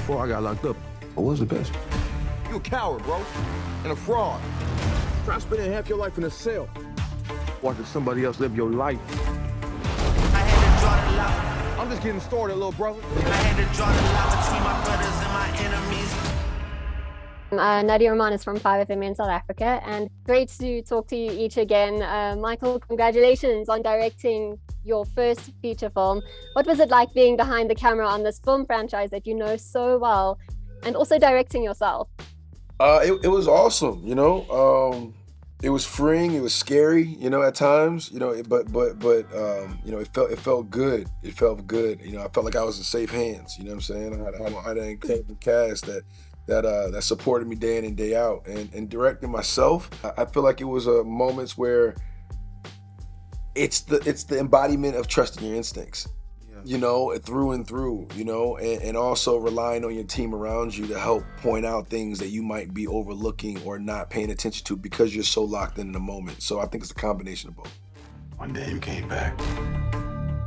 before I got locked up. I was the best. You a coward, bro, and a fraud. Try spending half your life in a cell, watching somebody else live your life. I had to draw the line. I'm just getting started, little brother. I had to draw the line between my brothers and my enemies. Nadia Romanos from 5FM in South Africa, and great to talk to you each again. Michael, congratulations on directing your first feature film. What was it like being behind the camera on this film franchise that you know so well, and also directing yourself? It was awesome, you know. It was freeing. It was scary, you know, at times, you know. But you know, it felt good. It felt good. You know, I felt like I was in safe hands. You know what I'm saying? I had an incredible cast that supported me day in and day out. And directing myself, I feel like it was moments where it's the embodiment of trusting your instincts. You know, through and through, you know, and also relying on your team around you to help point out things that you might be overlooking or not paying attention to because you're so locked in the moment. So I think it's a combination of both. One day you came back.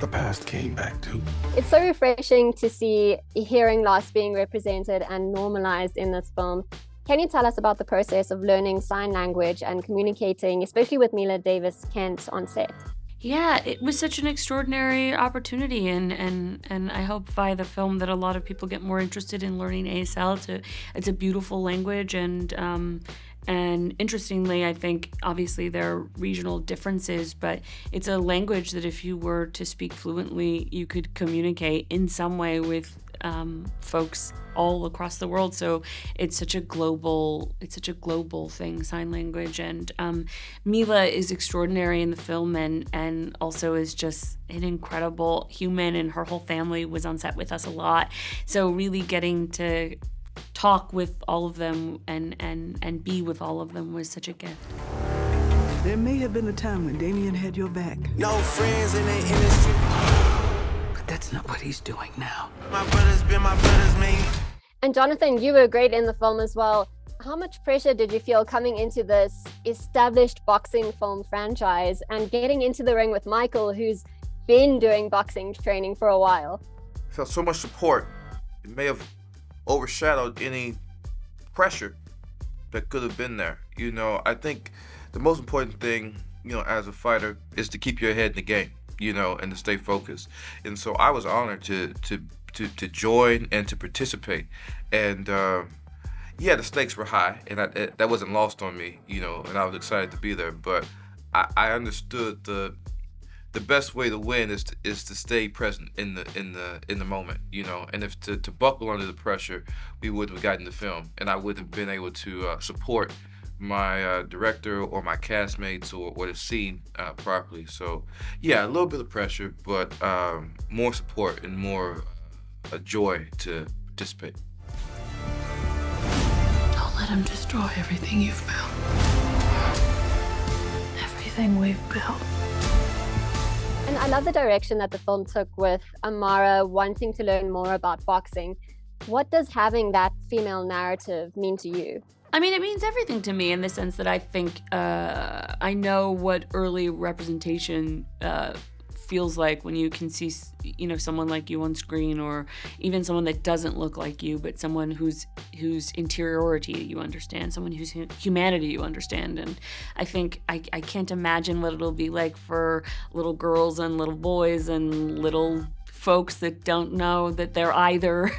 The past came back too. It's so refreshing to see hearing loss being represented and normalized in this film. Can you tell us about the process of learning sign language and communicating, especially with Mila Davis-Kent on set? Yeah, it was such an extraordinary opportunity, and I hope by the film that a lot of people get more interested in learning ASL. It's a beautiful language, and interestingly, I think obviously there are regional differences, but it's a language that if you were to speak fluently, you could communicate in some way with folks all across the world. So it's such a global thing, sign language. And Mila is extraordinary in the film, and also is just an incredible human, and her whole family was on set with us a lot. So really getting to talk with all of them and be with all of them was such a gift. There may have been a time when Damian had your back. No friends in the industry. But that's not what he's doing now. My brothers been my brothers, man. And Jonathan, you were great in the film as well. How much pressure did you feel coming into this established boxing film franchise and getting into the ring with Michael, who's been doing boxing training for a while? I felt so much support. It may have overshadowed any pressure that could have been there. You know, I think the most important thing, you know, as a fighter is to keep your head in the game, you know, and to stay focused. And so I was honored to join and to participate. And yeah, the stakes were high, and that wasn't lost on me, you know, and I was excited to be there. But I understood the best way to win is to stay present in the moment, you know. And if to buckle under the pressure, we wouldn't have gotten the film, and I wouldn't have been able to support my director or my castmates or the scene properly. So yeah, a little bit of pressure, but more support and more a joy to participate. Don't let him destroy everything you've built. Everything we've built. And I love the direction that the film took with Amara wanting to learn more about boxing. What does having that female narrative mean to you? I mean, it means everything to me in the sense that I think I know what early representation feels like when you can see, you know, someone like you on screen, or even someone that doesn't look like you, but someone whose interiority you understand, someone whose humanity you understand. And I think I can't imagine what it'll be like for little girls and little boys and little folks that don't know that they're either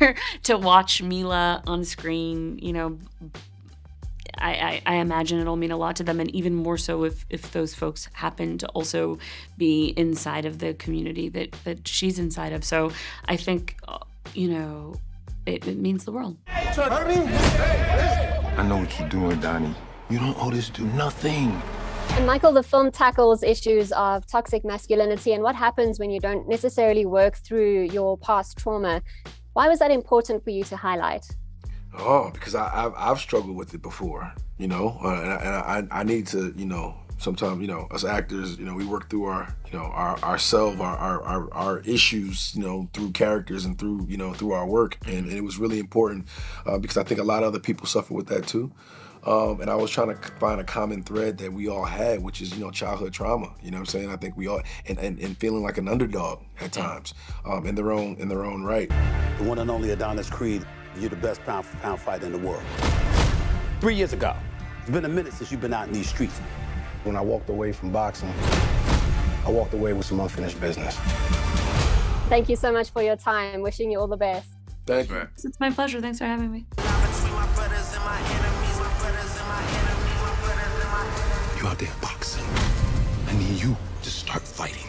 to watch Mila on screen, you know. I imagine it'll mean a lot to them, and even more so if those folks happen to also be inside of the community that she's inside of. So I think, you know, it means the world. I know what you're doing, Donnie. You don't owe this dude nothing. And Michael, the film tackles issues of toxic masculinity and what happens when you don't necessarily work through your past trauma. Why was that important for you to highlight? Oh, because I've struggled with it before, you know, and I need to, you know, sometimes, you know, us actors, you know, we work through our, you know, our issues, you know, through characters and through, you know, through our work, and it was really important because I think a lot of other people suffer with that too. And I was trying to find a common thread that we all had, which is, you know, childhood trauma. You know what I'm saying? I think we all, and feeling like an underdog at times, in their own right. The one and only Adonis Creed. you're the best pound-for-pound fighter in the world. 3 years ago. It's been a minute since you've been out in these streets. When I walked away from boxing, I walked away with some unfinished business. Thank you so much for your time. Wishing you all the best. Thank you. It's my pleasure. Thanks for having me. You out there boxing. I need you to start fighting.